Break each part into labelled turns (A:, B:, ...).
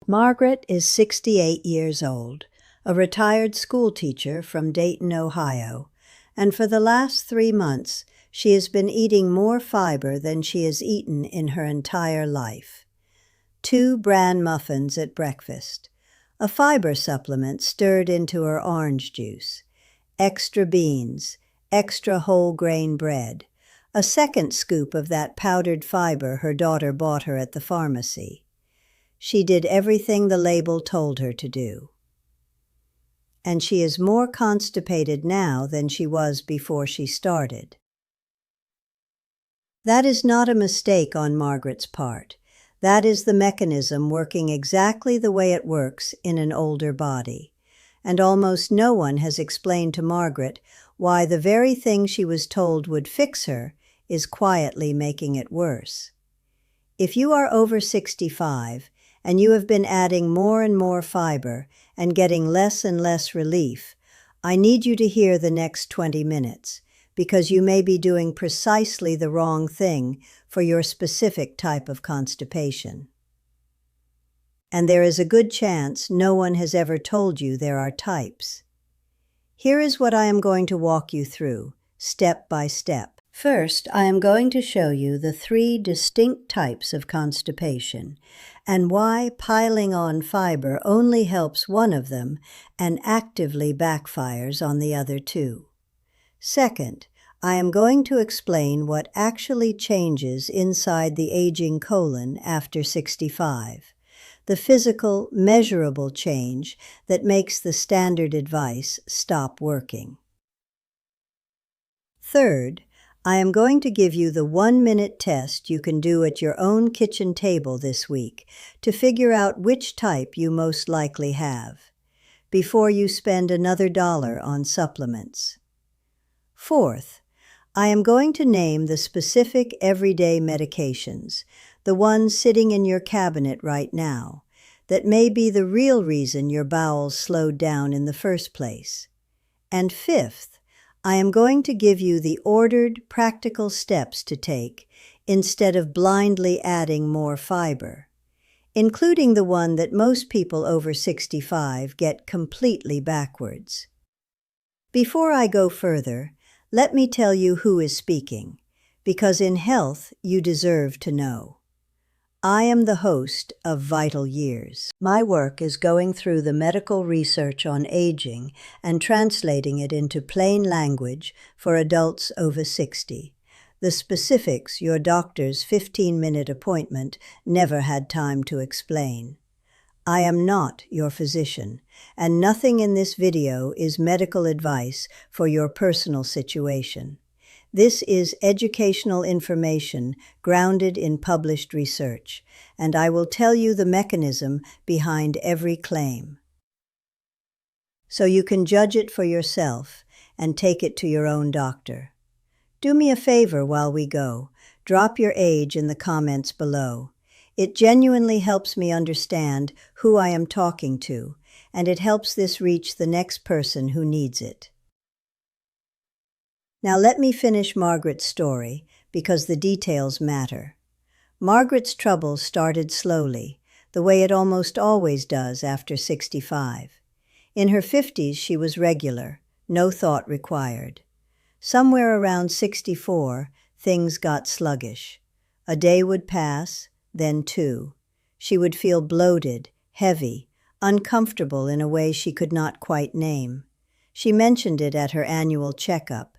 A: Margaret is 68 years old, a retired schoolteacher from Dayton, Ohio, and for the last 3 months she has been eating more fiber than she has eaten in her entire life. 2 bran muffins at breakfast, a fiber supplement stirred into her orange juice, extra beans, extra whole grain bread, a second scoop of that powdered fiber her daughter bought her at the pharmacy. She did everything the label told her to do. And she is more constipated now than she was before she started. That is not a mistake on Margaret's part. That is the mechanism working exactly the way it works in an older body. And almost no one has explained to Margaret why the very thing she was told would fix her is quietly making it worse. If you are over 65, and you have been adding more and more fiber and getting less and less relief, I need you to hear the next 20 minutes, because you may be doing precisely the wrong thing for your specific type of constipation. And there is a good chance no one has ever told you there are types. Here is what I am going to walk you through, step by step. First, I am going to show you the 3 distinct types of constipation and why piling on fiber only helps one of them and actively backfires on the other 2. Second, I am going to explain what actually changes inside the aging colon after 65, the physical, measurable change that makes the standard advice stop working. Third, I am going to give you the 1-minute test you can do at your own kitchen table this week to figure out which type you most likely have, before you spend another $1 on supplements. Fourth, I am going to name the specific everyday medications, the ones sitting in your cabinet right now, that may be the real reason your bowels slowed down in the first place. And fifth, I am going to give you the ordered, practical steps to take instead of blindly adding more fiber, including the one that most people over 65 get completely backwards. Before I go further, let me tell you who is speaking, because in health you deserve to know. I am the host of Vital Years. My work is going through the medical research on aging and translating it into plain language for adults over 60. The specifics your doctor's 15-minute appointment never had time to explain. I am not your physician, and nothing in this video is medical advice for your personal situation. This is educational information grounded in published research, and I will tell you the mechanism behind every claim. So you can judge it for yourself and take it to your own doctor. Do me a favor while we go. Drop your age in the comments below. It genuinely helps me understand who I am talking to, and it helps this reach the next person who needs it. Now let me finish Margaret's story, because the details matter. Margaret's trouble started slowly, the way it almost always does after 65. In her 50s she was regular, no thought required. Somewhere around 64, things got sluggish. A day would pass, then 2. She would feel bloated, heavy, uncomfortable in a way she could not quite name. She mentioned it at her annual checkup.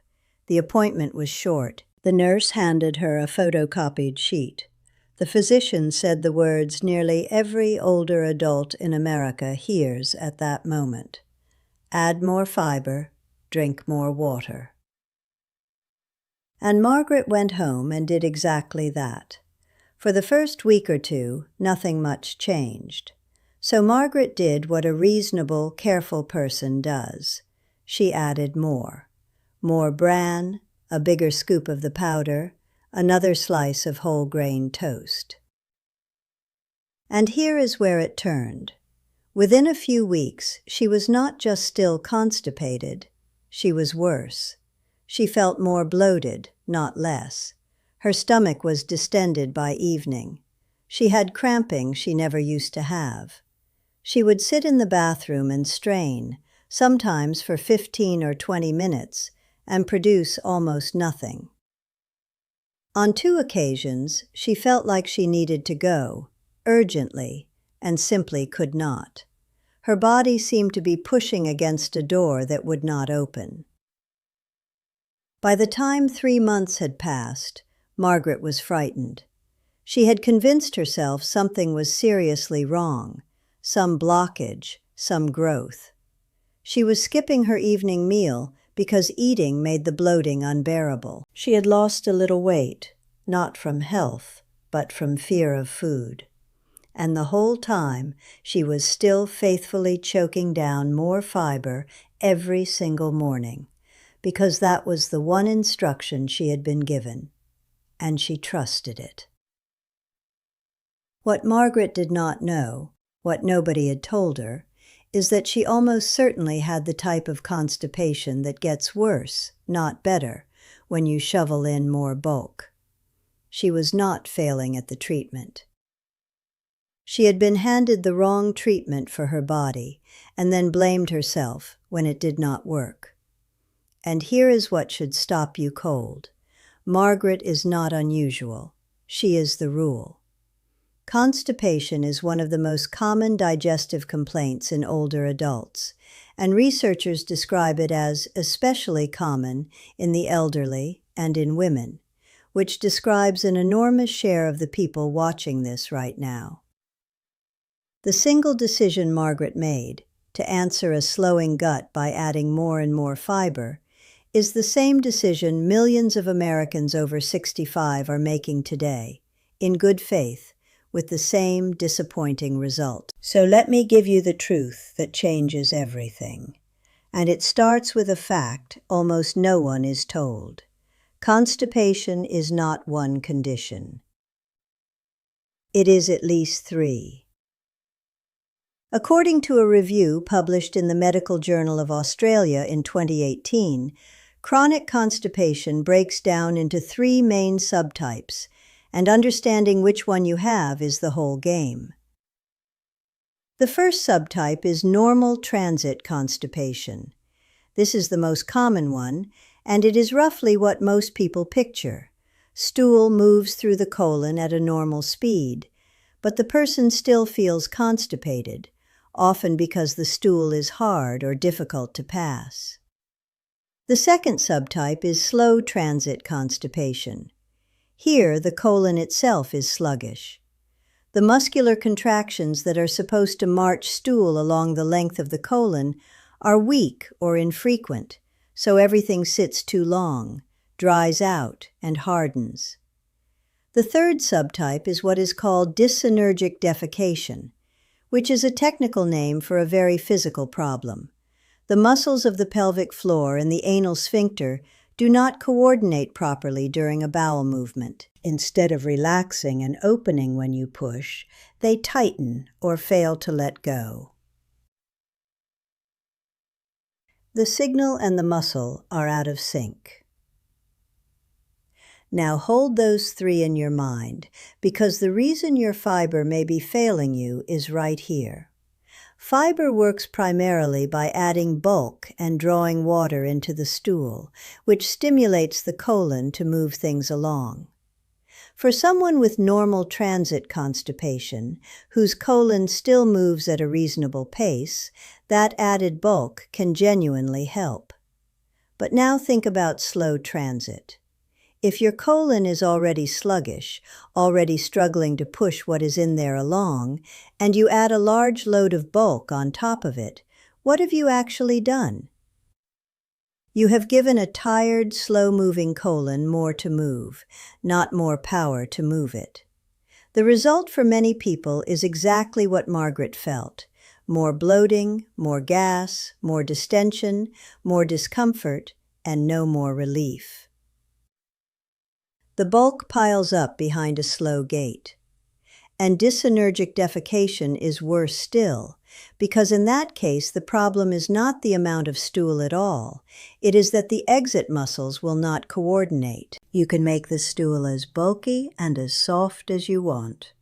A: The appointment was short. The nurse handed her a photocopied sheet. The physician said the words nearly every older adult in America hears at that moment. Add more fiber, drink more water. And Margaret went home and did exactly that. For the first week or 2, nothing much changed. So Margaret did what a reasonable, careful person does. She added more. More bran, a bigger scoop of the powder, another slice of whole grain toast. And here is where it turned. Within a few weeks, she was not just still constipated, she was worse. She felt more bloated, not less. Her stomach was distended by evening. She had cramping she never used to have. She would sit in the bathroom and strain, sometimes for 15 or 20 minutes, and produce almost nothing. On 2 occasions, she felt like she needed to go, urgently, and simply could not. Her body seemed to be pushing against a door that would not open. By the time 3 months had passed, Margaret was frightened. She had convinced herself something was seriously wrong, some blockage, some growth. She was skipping her evening meal because eating made the bloating unbearable. She had lost a little weight, not from health, but from fear of food. And the whole time, she was still faithfully choking down more fiber every single morning, because that was the one instruction she had been given, and she trusted it. What Margaret did not know, what nobody had told her, is that she almost certainly had the type of constipation that gets worse, not better, when you shovel in more bulk. She was not failing at the treatment. She had been handed the wrong treatment for her body and then blamed herself when it did not work. And here is what should stop you cold. Margaret is not unusual. She is the rule. Constipation is one of the most common digestive complaints in older adults, and researchers describe it as especially common in the elderly and in women, which describes an enormous share of the people watching this right now. The single decision Margaret made, to answer a slowing gut by adding more and more fiber, is the same decision millions of Americans over 65 are making today, in good faith, with the same disappointing result. So let me give you the truth that changes everything. And it starts with a fact almost no one is told. Constipation is not one condition. It is at least 3. According to a review published in the Medical Journal of Australia in 2018, chronic constipation breaks down into 3 main subtypes, and understanding which one you have is the whole game. The first subtype is normal transit constipation. This is the most common one, and it is roughly what most people picture. Stool moves through the colon at a normal speed, but the person still feels constipated, often because the stool is hard or difficult to pass. The second subtype is slow transit constipation. Here, the colon itself is sluggish. The muscular contractions that are supposed to march stool along the length of the colon are weak or infrequent, so everything sits too long, dries out, and hardens. The third subtype is what is called dysynergic defecation, which is a technical name for a very physical problem. The muscles of the pelvic floor and the anal sphincter do not coordinate properly during a bowel movement. Instead of relaxing and opening when you push, they tighten or fail to let go. The signal and the muscle are out of sync. Now hold those 3 in your mind, because the reason your fiber may be failing you is right here. Fiber works primarily by adding bulk and drawing water into the stool, which stimulates the colon to move things along. For someone with normal transit constipation, whose colon still moves at a reasonable pace, that added bulk can genuinely help. But now think about slow transit. If your colon is already sluggish, already struggling to push what is in there along, and you add a large load of bulk on top of it, what have you actually done? You have given a tired, slow-moving colon more to move, not more power to move it. The result for many people is exactly what Margaret felt: more bloating, more gas, more distension, more discomfort, and no more relief. The bulk piles up behind a slow gait. And dysynergic defecation is worse still, because in that case the problem is not the amount of stool at all. It is that the exit muscles will not coordinate. You can make the stool as bulky and as soft as you want.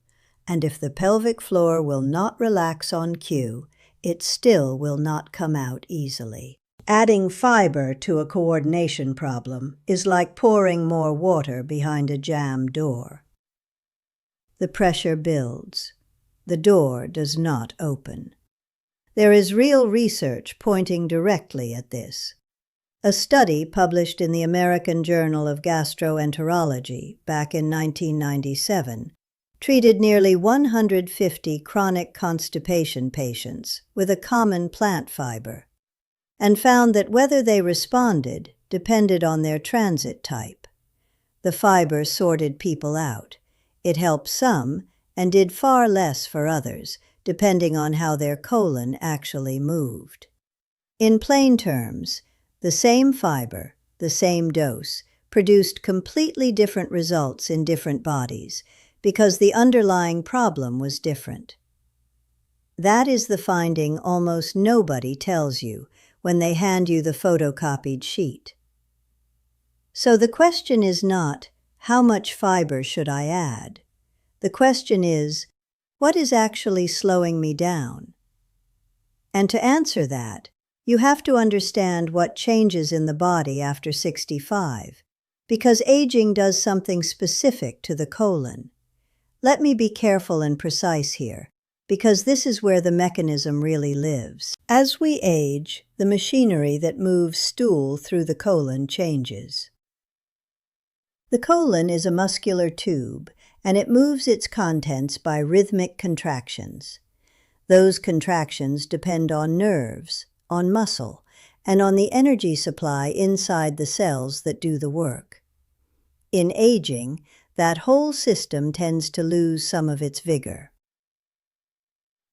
A: And if the pelvic floor will not relax on cue, it still will not come out easily. Adding fiber to a coordination problem is like pouring more water behind a jammed door. The pressure builds. The door does not open. There is real research pointing directly at this. A study published in the American Journal of Gastroenterology back in 1997 treated nearly 150 chronic constipation patients with a common plant fiber, and found that whether they responded depended on their transit type. The fiber sorted people out. It helped some and did far less for others, depending on how their colon actually moved. In plain terms, the same fiber, the same dose, produced completely different results in different bodies because the underlying problem was different. That is the finding almost nobody tells you when they hand you the photocopied sheet. So the question is not, how much fiber should I add? The question is, what is actually slowing me down? And to answer that, you have to understand what changes in the body after 65, because aging does something specific to the colon. Let me be careful and precise here, because this is where the mechanism really lives. As we age, the machinery that moves stool through the colon changes. The colon is a muscular tube, and it moves its contents by rhythmic contractions. Those contractions depend on nerves, on muscle, and on the energy supply inside the cells that do the work. In aging, that whole system tends to lose some of its vigor.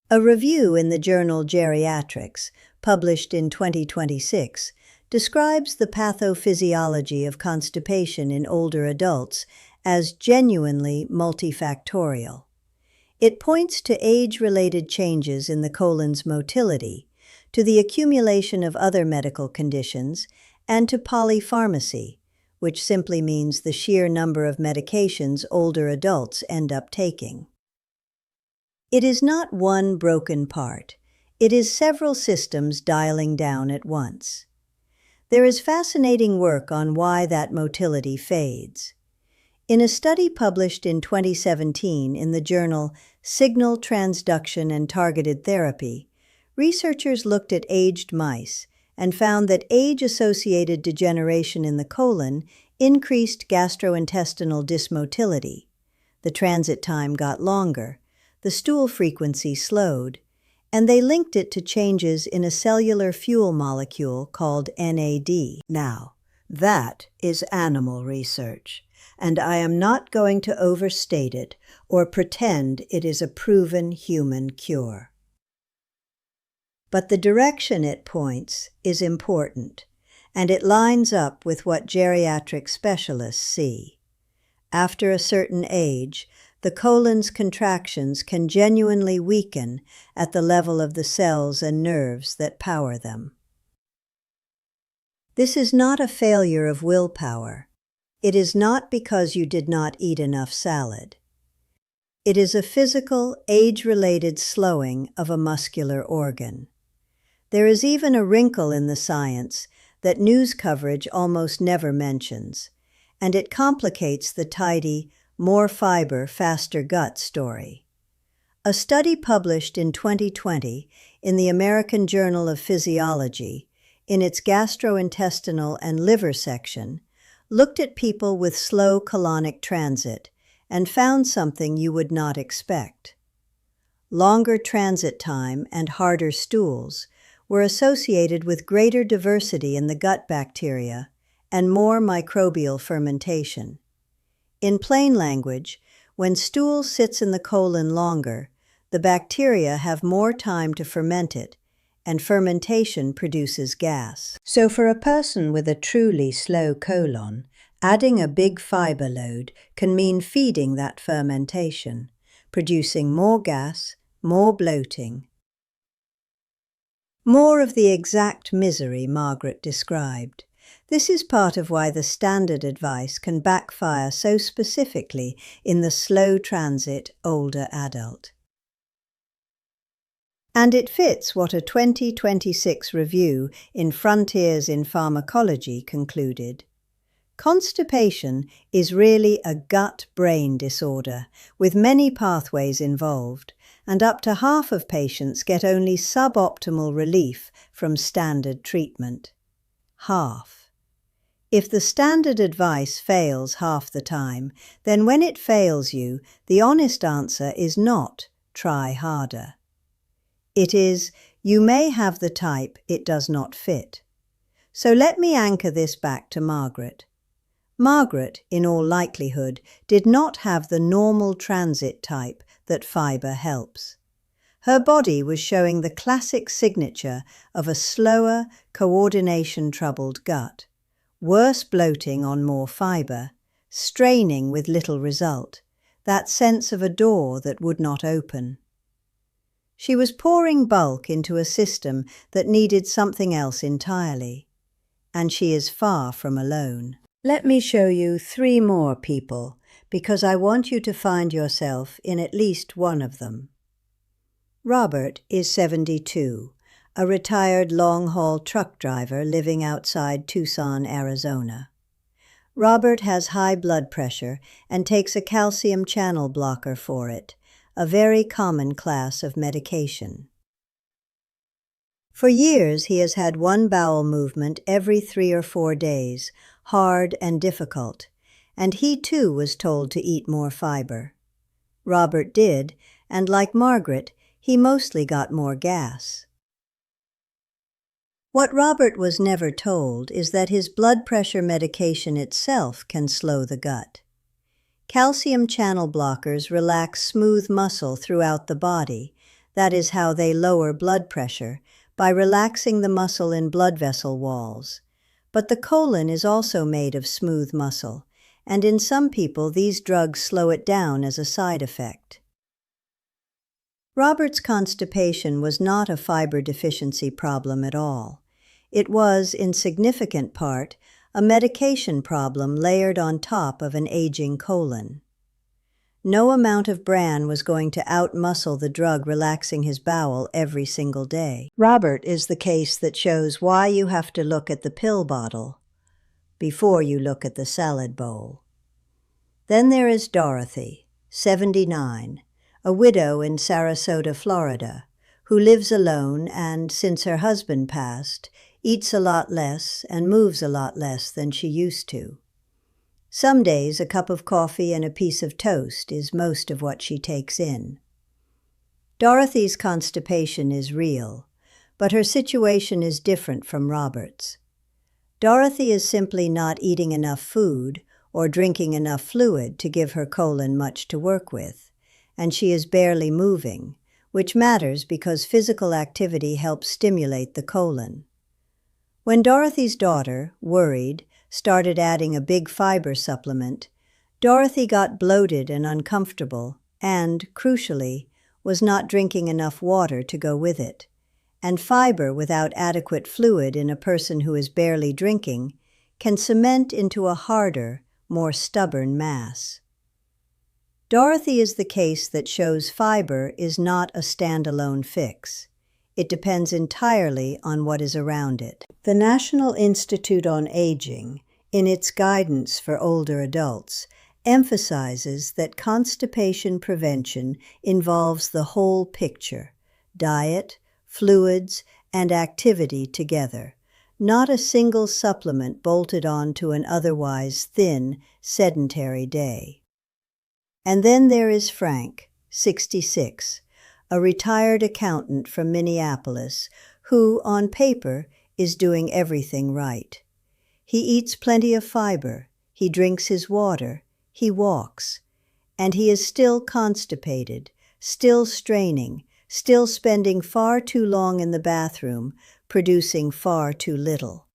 A: A review in the journal Geriatrics, published in 2026, describes the pathophysiology of constipation in older adults as genuinely multifactorial. It points to age-related changes in the colon's motility, to the accumulation of other medical conditions, and to polypharmacy, which simply means the sheer number of medications older adults end up taking. It is not one broken part. It is several systems dialing down at once. There is fascinating work on why that motility fades. In a study published in 2017 in the journal Signal Transduction and Targeted Therapy, researchers looked at aged mice and found that age-associated degeneration in the colon increased gastrointestinal dysmotility. The transit time got longer, the stool frequency slowed, and they linked it to changes in a cellular fuel molecule called NAD. Now, that is animal research, and I am not going to overstate it or pretend it is a proven human cure. But the direction it points is important, and it lines up with what geriatric specialists see. After a certain age, the colon's contractions can genuinely weaken at the level of the cells and nerves that power them. This is not a failure of willpower. It is not because you did not eat enough salad. It is a physical, age-related slowing of a muscular organ. There is even a wrinkle in the science that news coverage almost never mentions, and it complicates the tidy, more fiber, faster gut story. A study published in 2020 in the American Journal of Physiology, in its gastrointestinal and liver section, looked at people with slow colonic transit and found something you would not expect. Longer transit time and harder stools were associated with greater diversity in the gut bacteria and more microbial fermentation. In plain language, when stool sits in the colon longer, the bacteria have more time to ferment it, and fermentation produces gas. So for a person with a truly slow colon, adding a big fiber load can mean feeding that fermentation, producing more gas, more bloating, more of the exact misery Margaret described. This is part of why the standard advice can backfire so specifically in the slow transit older adult. And it fits what a 2026 review in Frontiers in Pharmacology concluded. Constipation is really a gut-brain disorder with many pathways involved, and up to half of patients get only suboptimal relief from standard treatment. Half. If the standard advice fails half the time, then when it fails you, the honest answer is not try harder. It is, you may have the type, it does not fit. So let me anchor this back to Margaret. Margaret, in all likelihood, did not have the normal transit type that fiber helps. Her body was showing the classic signature of a slower, coordination-troubled gut, worse bloating on more fiber, straining with little result, that sense of a door that would not open. She was pouring bulk into a system that needed something else entirely, and she is far from alone. Let me show you 3 more people, because I want you to find yourself in at least one of them. Robert is 72, a retired long-haul truck driver living outside Tucson, Arizona. Robert has high blood pressure and takes a calcium channel blocker for it, a very common class of medication. For years, he has had one bowel movement every 3 or 4 days, hard and difficult, and he too was told to eat more fiber. Robert did, and like Margaret, he mostly got more gas. What Robert was never told is that his blood pressure medication itself can slow the gut. Calcium channel blockers relax smooth muscle throughout the body. That is how they lower blood pressure, by relaxing the muscle in blood vessel walls. But the colon is also made of smooth muscle, and in some people these drugs slow it down as a side effect. Robert's constipation was not a fiber deficiency problem at all. It was, in significant part, a medication problem layered on top of an aging colon. No amount of bran was going to outmuscle the drug relaxing his bowel every single day. Robert is the case that shows why you have to look at the pill bottle before you look at the salad bowl. Then there is Dorothy, 79, a widow in Sarasota, Florida, who lives alone and, since her husband passed, eats a lot less and moves a lot less than she used to. Some days a cup of coffee and a piece of toast is most of what she takes in. Dorothy's constipation is real, but her situation is different from Robert's. Dorothy is simply not eating enough food or drinking enough fluid to give her colon much to work with, and she is barely moving, which matters because physical activity helps stimulate the colon. When Dorothy's daughter, worried, started adding a big fiber supplement, Dorothy got bloated and uncomfortable and, crucially, was not drinking enough water to go with it. And fiber without adequate fluid in a person who is barely drinking can cement into a harder, more stubborn mass. Dorothy is the case that shows fiber is not a standalone fix. It depends entirely on what is around it. The National Institute on Aging, in its guidance for older adults, emphasizes that constipation prevention involves the whole picture: diet, fluids, and activity together, not a single supplement bolted on to an otherwise thin, sedentary day. And then there is Frank, 66, a retired accountant from Minneapolis, who, on paper, is doing everything right. He eats plenty of fiber, he drinks his water, he walks, and he is still constipated, still straining, still spending far too long in the bathroom, producing far too little.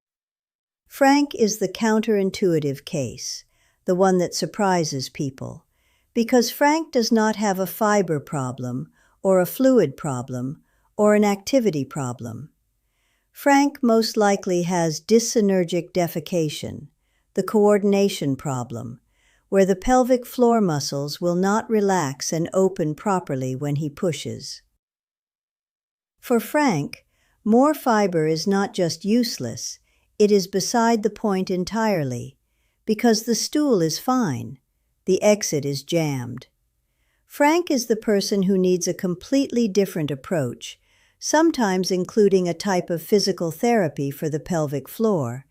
A: Frank is the counterintuitive case, the one that surprises people, because Frank does not have a fiber problem, or a fluid problem, or an activity problem. Frank most likely has dyssynergic defecation, the coordination problem, where the pelvic floor muscles will not relax and open properly when he pushes. For Frank, more fiber is not just useless, it is beside the point entirely, because the stool is fine, the exit is jammed. Frank is the person who needs a completely different approach, sometimes including a type of physical therapy for the pelvic floor,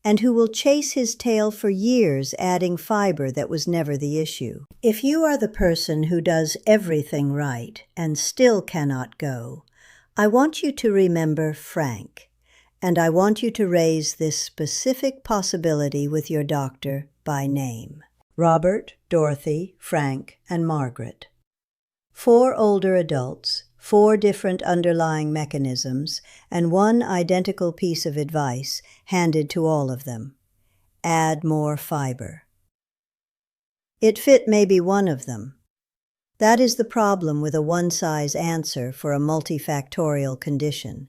A: and who will chase his tail for years adding fiber that was never the issue. If you are the person who does everything right and still cannot go, I want you to remember Frank, and I want you to raise this specific possibility with your doctor by name. Robert, Dorothy, Frank, and Margaret. 4 older adults, 4 different underlying mechanisms, and 1 identical piece of advice handed to all of them. Add more fiber. It fit maybe one of them. That is the problem with a one-size answer for a multifactorial condition.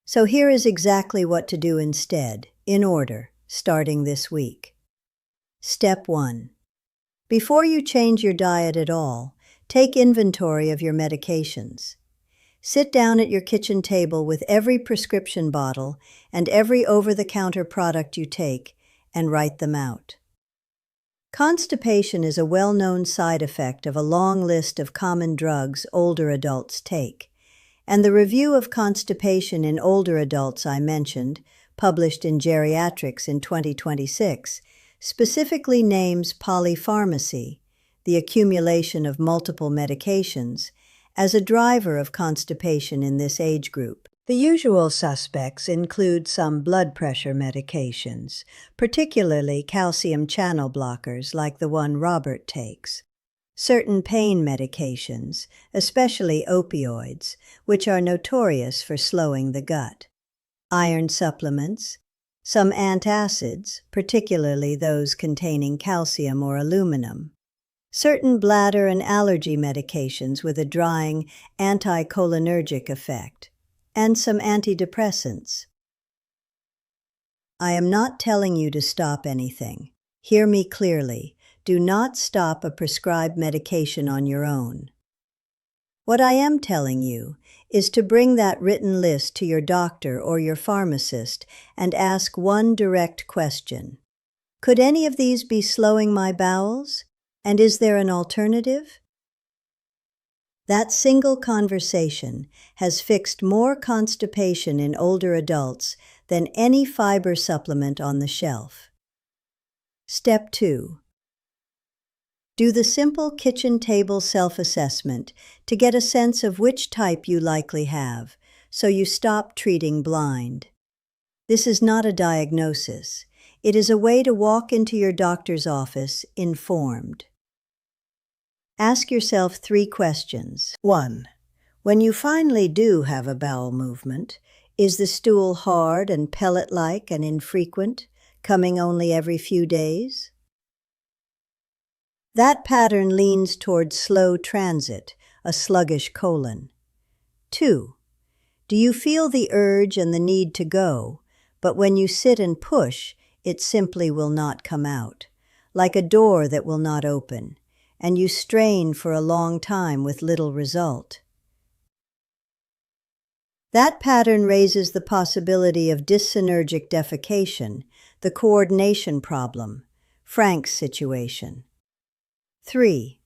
A: So here is exactly what to do instead, in order, starting this week. Step 1. Before you change your diet at all, take inventory of your medications. Sit down at your kitchen table with every prescription bottle and every over-the-counter product you take and write them out. Constipation is a well-known side effect of a long list of common drugs older adults take, and the review of constipation in older adults I mentioned, published in Geriatrics in 2026, specifically names polypharmacy, the accumulation of multiple medications, as a driver of constipation in this age group. The usual suspects include some blood pressure medications, particularly calcium channel blockers like the one Robert takes, certain pain medications, especially opioids, which are notorious for slowing the gut, iron supplements, some antacids, particularly those containing calcium or aluminum, certain bladder and allergy medications with a drying, anticholinergic effect, and some antidepressants. I am not telling you to stop anything. Hear me clearly. Do not stop a prescribed medication on your own. What I am telling you is to bring that written list to your doctor or your pharmacist and ask one direct question. Could any of these be slowing my bowels? And is there an alternative? That single conversation has fixed more constipation in older adults than any fiber supplement on the shelf. Step 2. Do the simple kitchen table self-assessment to get a sense of which type you likely have, so you stop treating blind. This is not a diagnosis. It is a way to walk into your doctor's office informed. Ask yourself 3 questions. 1. When you finally do have a bowel movement, is the stool hard and pellet-like and infrequent, coming only every few days? That pattern leans toward slow transit, a sluggish colon. 2. Do you feel the urge and the need to go, but when you sit and push, it simply will not come out, like a door that will not open, and you strain for a long time with little result? That pattern raises the possibility of dyssynergic defecation, the coordination problem, Frank's situation. 3.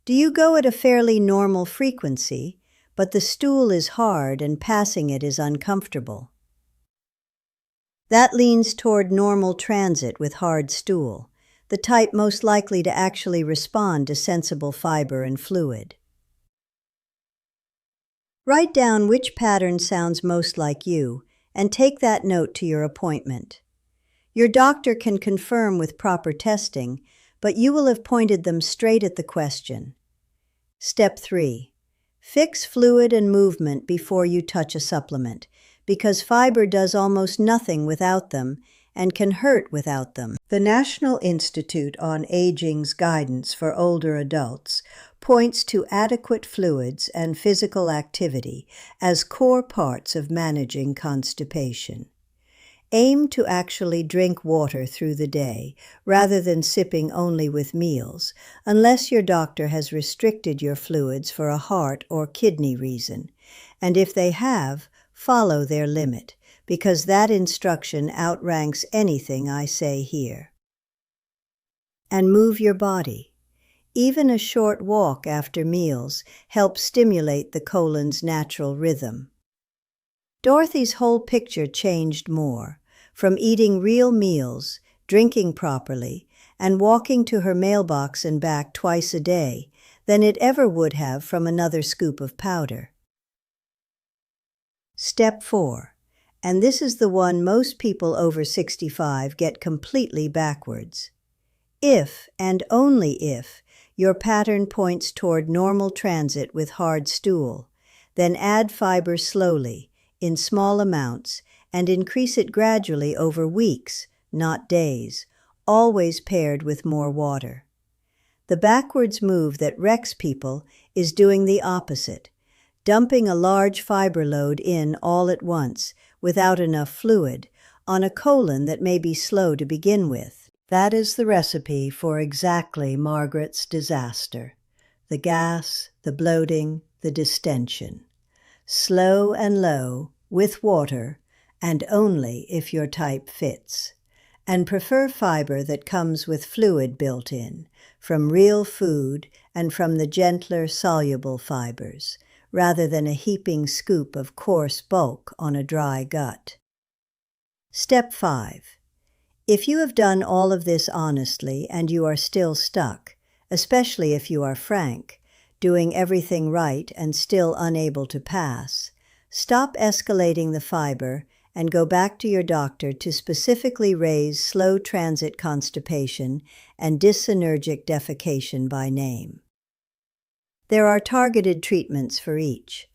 A: Do you go at a fairly normal frequency, but the stool is hard and passing it is uncomfortable? That leans toward normal transit with hard stool, the type most likely to actually respond to sensible fiber and fluid. Write down which pattern sounds most like you and take that note to your appointment. Your doctor can confirm with proper testing, but you will have pointed them straight at the question. Step 3. Fix fluid and movement before you touch a supplement, because fiber does almost nothing without them and can hurt without them. The National Institute on Aging's guidance for older adults points to adequate fluids and physical activity as core parts of managing constipation. Aim to actually drink water through the day, rather than sipping only with meals, unless your doctor has restricted your fluids for a heart or kidney reason. And if they have, follow their limit, because that instruction outranks anything I say here. And move your body. Even a short walk after meals helps stimulate the colon's natural rhythm. Dorothy's whole picture changed more, from eating real meals, drinking properly, and walking to her mailbox and back twice a day, than it ever would have from another scoop of powder. Step 4, and this is the one most people over 65 get completely backwards. If, and only if, your pattern points toward normal transit with hard stool, then add fiber slowly, in small amounts, and increase it gradually over weeks, not days, always paired with more water. The backwards move that wrecks people is doing the opposite, dumping a large fiber load in all at once, without enough fluid, on a colon that may be slow to begin with. That is the recipe for exactly Margaret's disaster: the gas, the bloating, the distension. Slow and low, with water, and only if your type fits. And prefer fiber that comes with fluid built in, from real food and from the gentler soluble fibers, rather than a heaping scoop of coarse bulk on a dry gut. Step 5. If you have done all of this honestly and you are still stuck, especially if you are frank, doing everything right and still unable to pass, stop escalating the fiber and go back to your doctor to specifically raise slow transit constipation and dyssynergic defecation by name. There are targeted treatments for each.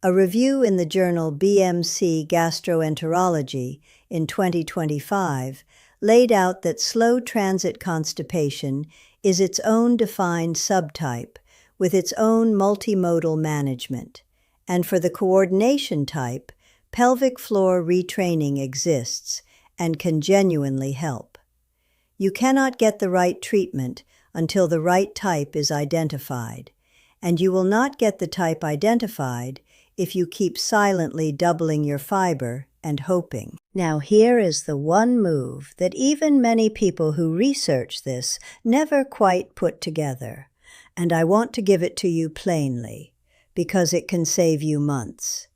A: A review in the journal BMC Gastroenterology in 2025 laid out that slow transit constipation is its own defined subtype with its own multimodal management, and for the coordination type, pelvic floor retraining exists and can genuinely help. You cannot get the right treatment until the right type is identified, and you will not get the type identified if you keep silently doubling your fiber and hoping. Now here is the one move that even many people who research this never quite put together, and I want to give it to you plainly, because it can save you months.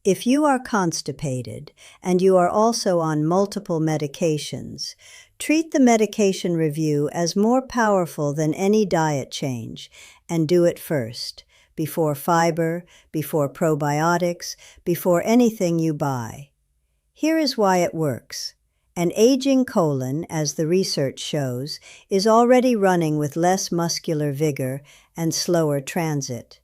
A: If you are constipated and you are also on multiple medications, treat the medication review as more powerful than any diet change and do it first, before fiber, before probiotics, before anything you buy. Here is why it works. An aging colon, as the research shows, is already running with less muscular vigor and slower transit.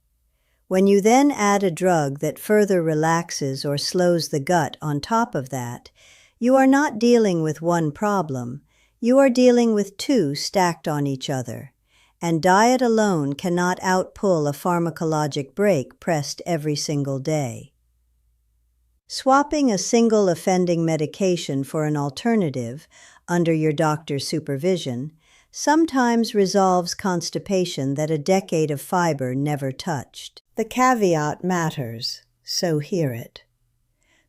A: When you then add a drug that further relaxes or slows the gut on top of that, you are not dealing with one problem, you are dealing with two stacked on each other. And diet alone cannot outpull a pharmacologic brake pressed every single day. Swapping a single offending medication for an alternative, under your doctor's supervision, sometimes resolves constipation that a decade of fiber never touched. The caveat matters, so hear it.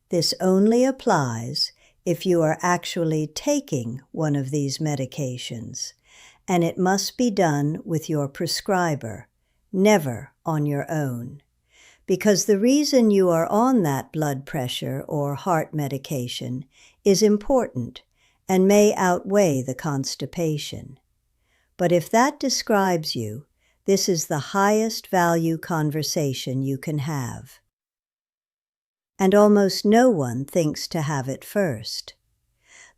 A: This only applies if you are actually taking one of these medications, and it must be done with your prescriber, never on your own. Because the reason you are on that blood pressure or heart medication is important and may outweigh the constipation. But if that describes you, this is the highest value conversation you can have. And almost no one thinks to have it first.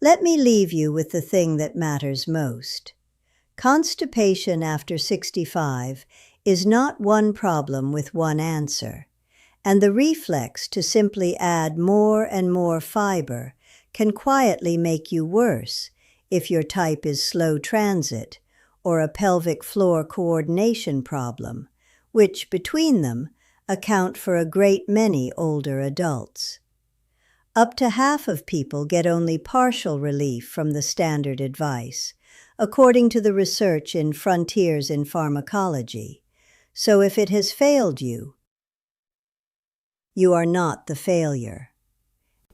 A: Let me leave you with the thing that matters most. Constipation after 65 is not one problem with one answer, and the reflex to simply add more and more fiber can quietly make you worse if your type is slow transit or a pelvic floor coordination problem, which, between them, account for a great many older adults. Up to half of people get only partial relief from the standard advice, according to the research in Frontiers in Pharmacology. So if it has failed you, you are not the failure.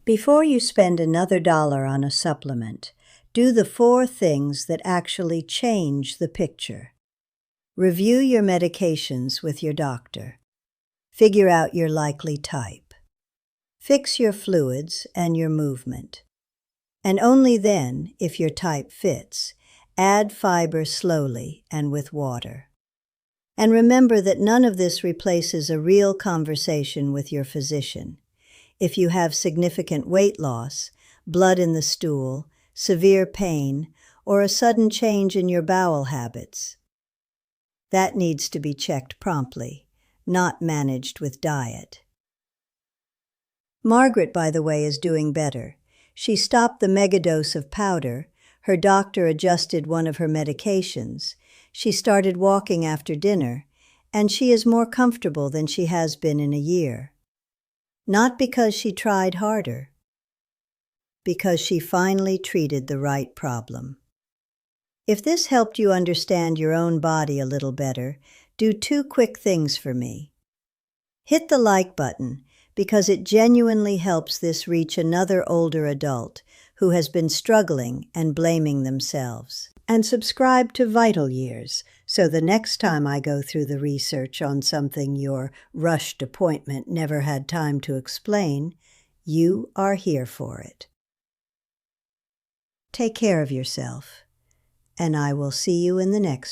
A: Before you spend another dollar on a supplement, do the 4 things that actually change the picture. Review your medications with your doctor. Figure out your likely type. Fix your fluids and your movement. And only then, if your type fits, add fiber slowly and with water. And remember that none of this replaces a real conversation with your physician. If you have significant weight loss, blood in the stool, severe pain, or a sudden change in your bowel habits, that needs to be checked promptly, not managed with diet. Margaret, by the way, is doing better. She stopped the megadose of powder, her doctor adjusted one of her medications, she started walking after dinner, and she is more comfortable than she has been in a year. Not because she tried harder, because she finally treated the right problem. If this helped you understand your own body a little better, do 2 quick things for me. Hit the like button, because it genuinely helps this reach another older adult who has been struggling and blaming themselves. And subscribe to Vital Years, so the next time I go through the research on something your rushed appointment never had time to explain, you are here for it. Take care of yourself, and I will see you in the next